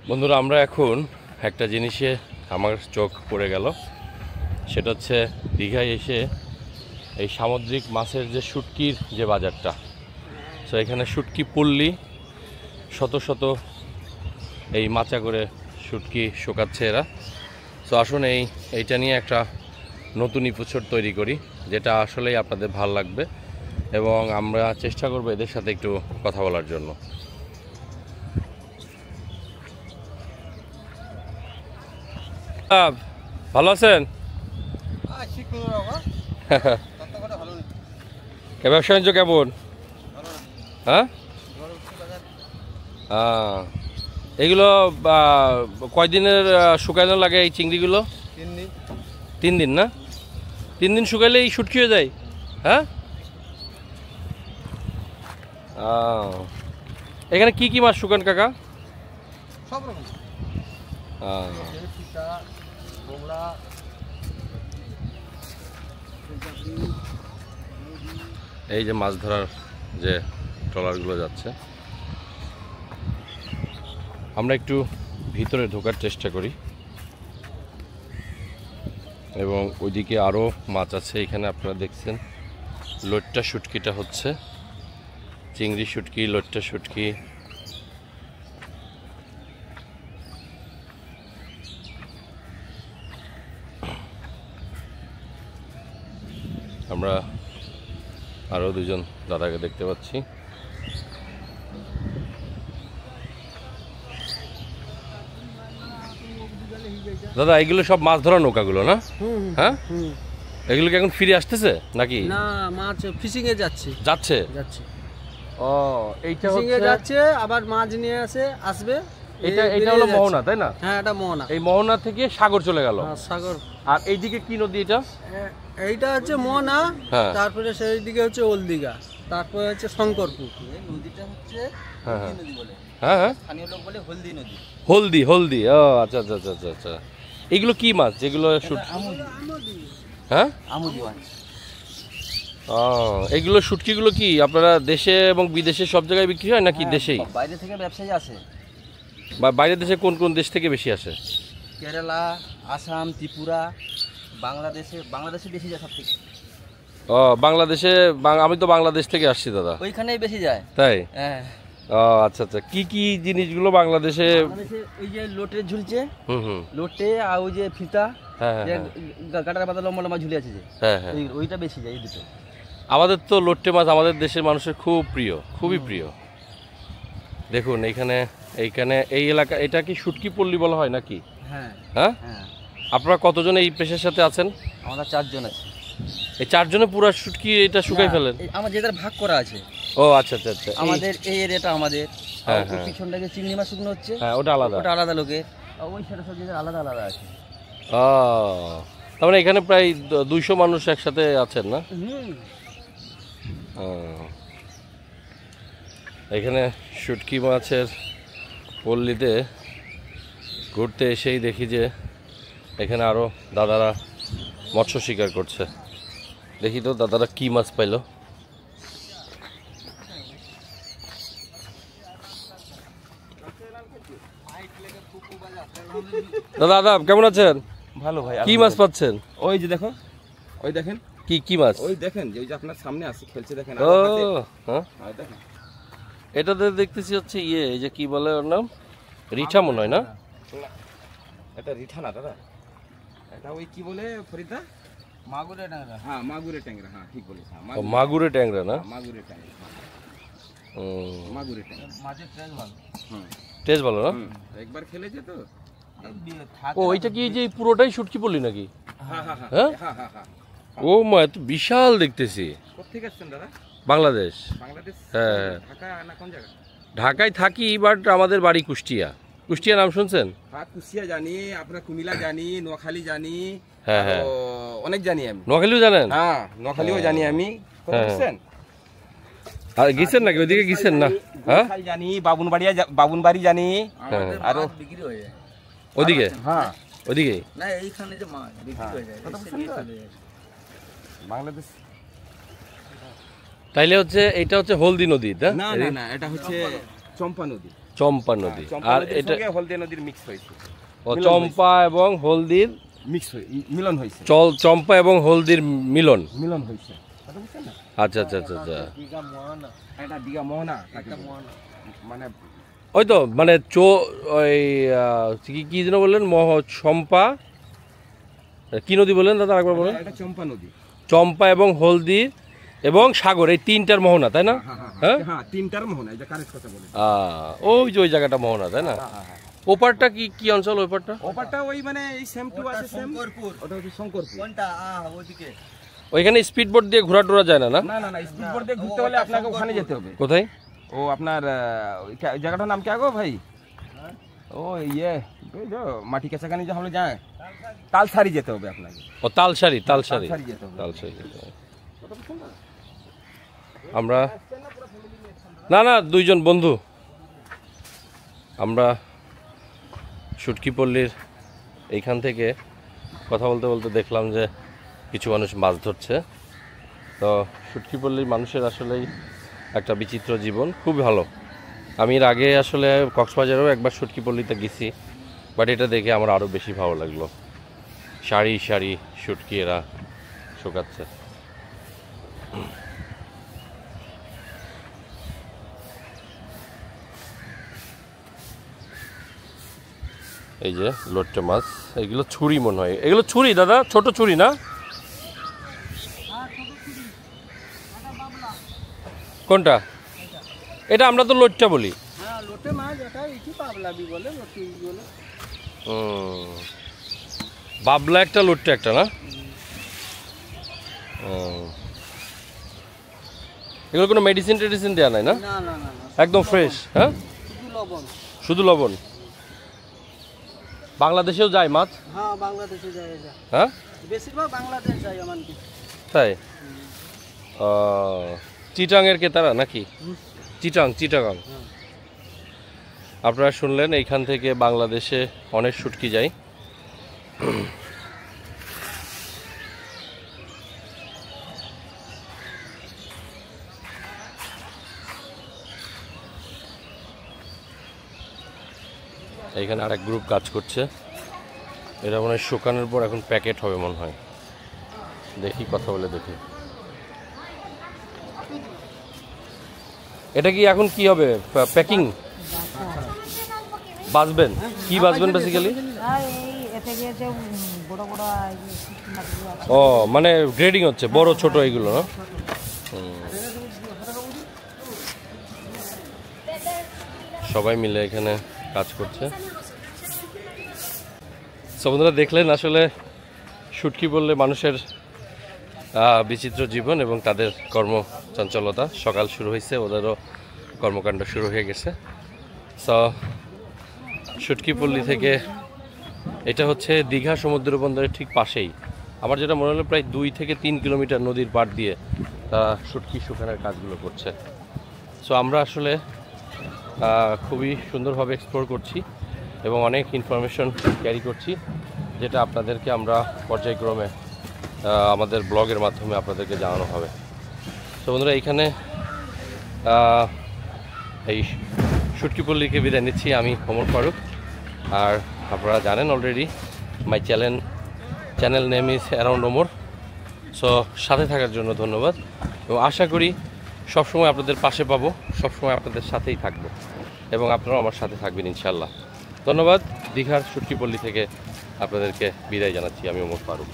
বন্ধুরা, আমরা এখন একটা জিনিসে আমার চোখ পড়ে গেল। সেটা হচ্ছে দীঘায় এসে এই সামুদ্রিক মাছের যে শুটকির যে বাজারটা, সো এখানে শুটকি পল্লী, শত শত এই মাচা করে শুটকি শুকাচ্ছে এরা। সো আসুন এইটা নিয়ে একটা নতুন এপিসোড তৈরি করি, যেটা আসলেই আপনাদের ভালো লাগবে এবং আমরা চেষ্টা করব এদের সাথে একটু কথা বলার জন্য। ভালো আছেন? ব্যবসা বাণিজ্য কেমন? হ্যাঁ, এগুলো কয়দিনের শুকানো লাগে এই চিংড়িগুলো? 3 দিন না? 3 দিন শুকাইলে এই শুটকি হয়ে যায়? হ্যাঁ, এখানে কি কি মাছ শুকান কাকা? সব রকম। এই যে মাছ ধরার যে ট্রলারগুলো যাচ্ছে, আমরা একটু ভিতরে ঢোকার চেষ্টা করি এবং ওইদিকে আরও মাছ আছে। এখানে আপনারা দেখছেন লইট্টা শুটকিটা হচ্ছে, চিংড়ি শুটকি, লইট্টা শুটকি। আমরা আরও দুজন দাদাকে দেখতে পাচ্ছি। দাদা, এগুলো সব মাছ ধরা নৌকাগুলো না? হ্যাঁ, এগুলো কি এখন ফিরে আসতেছে নাকি? না, মাছ ফিশিং এ যাচ্ছে। ও, এইটা হচ্ছে যাচ্ছে, আবার মাছ নিয়ে আসবে। এটা হলো মোহনা, তাই না? হ্যাঁ, এটা মোহনা। এই মোহনা থেকে সাগর চলে গেল। সাগর। আর এইদিকে কি নদী এটা? এইটা হচ্ছে মোহনা, তারপরে সেই দিকে হচ্ছে ওলদিঘা, তারপরে হচ্ছে শঙ্করপুর। এই নদীটা হচ্ছে হলদি নদী বলে। হ্যাঁ, স্থানীয় লোক বলে হলদি নদী। হলদি। ও আচ্ছা আচ্ছা আচ্ছা আচ্ছা। এগুলো কি মাছ যেগুলো হ্যাঁ, আমুদি মাছ। এইগুলো শুটকিগুলো কি আপনারা দেশে এবং বিদেশে সব জায়গায় বিক্রি হয় নাকি দেশেই? বাইরে থেকে ব্যবসায়ী আসে। বা বাইরের দেশে কোন কোন দেশ থেকে বেশি আসে? কেরালা, আসাম, ত্রিপুরা, বাংলাদেশে বেশি যায় সব থেকে। ও, বাংলাদেশে? আমি তো বাংলাদেশ থেকে আসছি দাদা। ওইখানেই বেশি যায়। তাই? হ্যাঁ। ও আচ্ছা আচ্ছা। কি কি জিনিসগুলো বাংলাদেশে? ওই যে লোটে ঝুলছে, লোটে, আর ওই যে ফিতা, গাটার পাতা লম্বা লম্বা ঝুলে আছে যে, ওইটা বেশি যায়, এই দুটো। আমাদের তো লোট্টে মাছ আমাদের দেশের মানুষের খুব প্রিয়, খুবই প্রিয়। দেখুন এইখানে এই এলাকা, এটা কি শুটকি পল্লী বলা হয় নাকি? হ্যাঁ হ্যাঁ। হ্যাঁ। আপনারা কতজন এই পেশার সাথে আছেন? আমরা 4 জন আছি। এই 4 জনে পুরো শুটকি এটা শুকাই ফেলেন? আমার যেটার ভাগ করা আছে। ও আচ্ছা আচ্ছা আচ্ছা। আমাদের এই এরিয়াটা আমাদের, আর ওই পিছনটা যে চিংড়ি মাছ শুকনো হচ্ছে, হ্যাঁ, ওটা আলাদা লোকের। ওই সেটা সব যেটা আলাদা আলাদা আছে। তার মানে এখানে প্রায় 200 মানুষ একসাথে আছেন না? এখানে শুটকি মাছের পল্লীতে ঘুরতে এসেই দেখি যে এখানে আরও দাদারা মৎস্য শিকার করছে। দেখি তো দাদারা কি মাছ পাইল। দাদা কেমন আছেন? ভালো ভাই। কি মাছ পাচ্ছেন? ওই যে দেখো, ওই দেখেন কি মাছ? ওই দেখেন যে, ওই যে আপনার সামনে আছে, খেলছে দেখেন। ও হ্যাঁ, দেখেন এটাতে দেখতেছি হচ্ছে এই যে কি বলে ওর নাম, রিঠা মনে হয় না? এটা রিঠা না দাদা, এটা ওই কি বলে ফরিদা, মাগুরে ট্যাংরা। হ্যাঁ, মাগুরে ট্যাংরা। হ্যাঁ, ঠিক বলেছ। মাগুরে ট্যাংরা না? মাগুরে ট্যাংরা। মাগুরে ট্যাংরা মাছের টেস্ট ভালো। টেস্ট ভালো না? একবার খেলেছে তো। ও, এটা কি যে পুরোটাই শুটকি পড়লি নাকি? হ্যাঁ হ্যাঁ হ্যাঁ হ্যাঁ। ও মা, এত বিশাল দেখতেছি। কোথেকে আসছেন দাদা? বাংলাদেশ। হ্যাঁ, ঢাকা না কোন জায়গা? ঢাকায় থাকি, বাট আমাদের বাড়ি কুষ্টিয়া। কুষ্টিয়া নাম শুনছেন? হ্যাঁ, কুষ্টিয়া জানি, আপনার কুমিল্লা জানি, নোয়াখালী জানি। হ্যাঁ হ্যাঁ, অনেক জানি আমি। নোয়াখালীও জানেন? হ্যাঁ, নোয়াখালীও জানি আমি। বুঝছেন? আর গেছেন নাকি ওইদিকে? গেছেন না? হ্যাঁ, জানি, বাবুনবাড়ি জানি। আর বিক্রি হয়ে যায় ওদিকে? হ্যাঁ, ওদিকে না, এইখানে যে মাছ বিক্রি হয়ে যায় বাংলাদেশ। তাইলে হচ্ছে এটা হচ্ছে হলদি নদী? না, এটা হচ্ছে চম্পা নদী। চম্পা নদী। আর এটা হলদিয়া নদীর মিক্স হয়েছে। ও চম্পা এবং হলদির মিলন হয়েছে। চম্পা এবং হলদির মিলন হয়েছে। আচ্ছা আচ্ছা আচ্ছা আচ্ছা। এটা দিঘা মোহনা, মানে ওই তো মানে ওই কি যেন বললেন চম্পা কি নদী বললেন দাদা একবার বলেন? এটা চম্পা নদী। চম্পা এবং হলদি এবং সাগর এই তিনটার মোহনা তাই না? হ্যাঁ তিনটার মোহনা, এটা কারেক্ট কথা বলেন। ওই যে ওই জায়গাটা মোহনা তাই না? ওপারটা কি অঞ্চল? ওপারটা ওই মানে এই সেম টু আছে সেম। ওটা হচ্ছে শঙ্করপুর। কোনটা? ওদিকে ওইখানে স্পিড বোট দিয়ে ঘোরা টোরা যায় না? না না না, স্পিড বোট দিয়ে ঘুরতে হলে আপনাকে ওখানে যেতে হবে। কোথায়? ও আপনার জায়গাটার নাম क्या गो भाई? ও ये মাটি কাছাকাছি যে আমরা যাই তালসারি যেতে হবে আপনাকে। ও তালসারি যেতে হবে। আমরা না দুইজন বন্ধু আমরা শুটকিপল্লীর এইখান থেকে কথা বলতে বলতে দেখলাম যে কিছু মানুষ মাছ ধরছে। তো শুটকিপল্লীর মানুষের আসলেই একটা বিচিত্র জীবন, খুব ভালো। আমি এর আগে আসলে কক্সবাজারেও একবার শুটকিপল্লীতে গেছি, বাট এটা দেখে আমার আরও বেশি ভালো লাগলো। সারি সারি শুটকি এরা শুকাচ্ছে। এই যে লোট্টে মাছ, এগুলো ছুরি মনে হয়, এগুলো ছুরি দাদা, ছোট ছুরি না? কোনটা? এটা আমরা তো লোট্টা বলি। বাবলা একটা, লোট্টা একটা না? এগুলো কোনো মেডিসিন টেডিসিন দেওয়া নাই না? একদম ফ্রেশ। হ্যাঁ, শুধু লবণ। বাংলাদেশেও যায় মাছ? হ্যাঁ বাংলাদেশে যায়। হ্যাঁ বেশিরভাগ বাংলাদেশ যায় এমনকি। তাই? চিটাঙের কেতারা নাকি? চিটাগাং। আপনারা শুনলেন এইখান থেকে বাংলাদেশে অনেক শুটকি যায়। এইখানে আরেক গ্রুপ কাজ করছে, এটা মনে হয় শুকানোর পর এখন প্যাকেট হবে মনে হয়। দেখি, কথা বলে দেখি। এটা কি এখন কি হবে? প্যাকিং বাজবেন? কি বাজবেন বেসিক্যালি? ও মানে গ্রেডিং হচ্ছে, বড় ছোট এইগুলো না? সবাই মিলে এখানে কাজ করছে। সো বন্ধুরা দেখলেন আসলে শুটকি বললে মানুষের বিচিত্র জীবন এবং তাদের কর্মচঞ্চলতা। সকাল শুরু হয়েছে, ওদেরও কর্মকাণ্ড শুরু হয়ে গেছে। সো শুটকিপল্লী থেকে এটা হচ্ছে দীঘা সমুদ্র বন্দরের ঠিক পাশেই। আমার যেটা মনে হলো প্রায় 2 থেকে 3 কিলোমিটার নদীর পাড় দিয়ে তারা শুটকি শুকানোর কাজগুলো করছে। সো আমরা আসলে খুবই সুন্দরভাবে এক্সপ্লোর করছি এবং অনেক ইনফরমেশন ক্যারি করছি, যেটা আপনাদেরকে আমরা পর্যায়ক্রমে আমাদের ব্লগের মাধ্যমে আপনাদেরকে জানানো হবে। তো বন্ধুরা এইখানে এই শুটকিপল্লীকে বিদায় নিচ্ছি। আমি ওমর ফারুক, আর আপনারা জানেন already my channel name is around Omar. So সাথে থাকার জন্য ধন্যবাদ, এবং আশা করি সবসময় আপনাদের পাশে পাবো, সবসময় আপনাদের সাথেই থাকবো, এবং আপনারাও আমার সাথে থাকবেন ইনশাল্লাহ। ধন্যবাদ। দীঘার শুটকিপল্লী থেকে আপনাদেরকে বিদায় জানাচ্ছি আমি ওমর ফারুক।